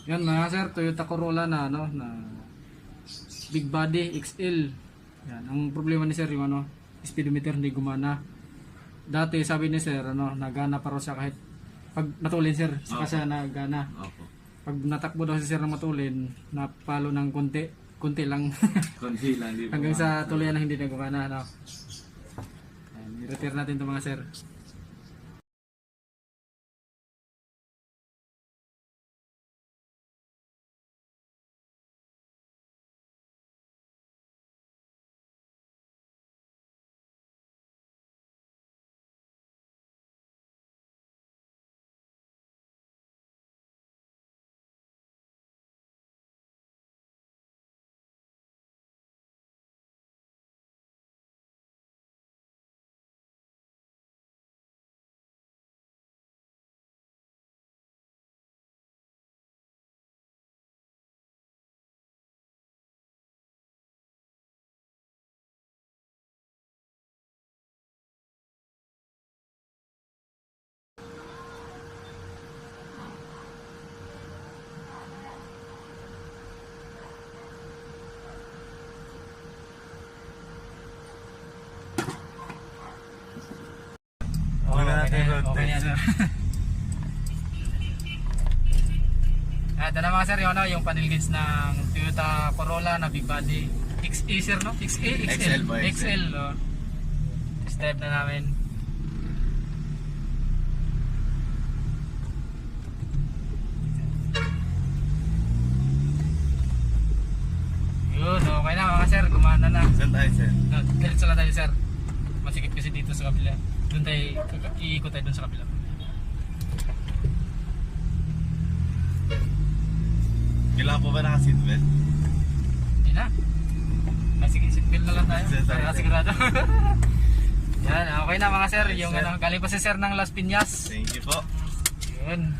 Yan mga sir, Toyota Corolla na ano na big body XL. Yan, ang problema ni sir yung ano, speedometer hindi gumana. Dati sabi ni sir ano, nagana pa raw siya kahit pag matulin sir, saka siya nagana. Opo. Pag natakbo daw si sir na matulin, napalo ng konti lang. Konti lang, di ba? Hanggang sa tuloyan na hindi na gumana ano. Yan, i-retire natin 'to mga sir. Okay na sir. Ito na mga sir, yung, ano, yung panel gauge ng Toyota Corolla na big body XE sir, no? XE? XL ba? XL, no? Step na namin. Yun, okay na mga sir, gumana na. Saan tayo, sir? No, diretso lang tayo sir. Masikip kasi dito sa kabila. Doon tayo, iikot tayo doon sa kabila. Kailangan po ba naka-seatbelt? Hindi na. Sige, seatbelt na lang tayo. Para sigurado. Yan, okay na mga sir. Yung ano, galing pa si sir ng Las Piñas. Thank you po. Yun.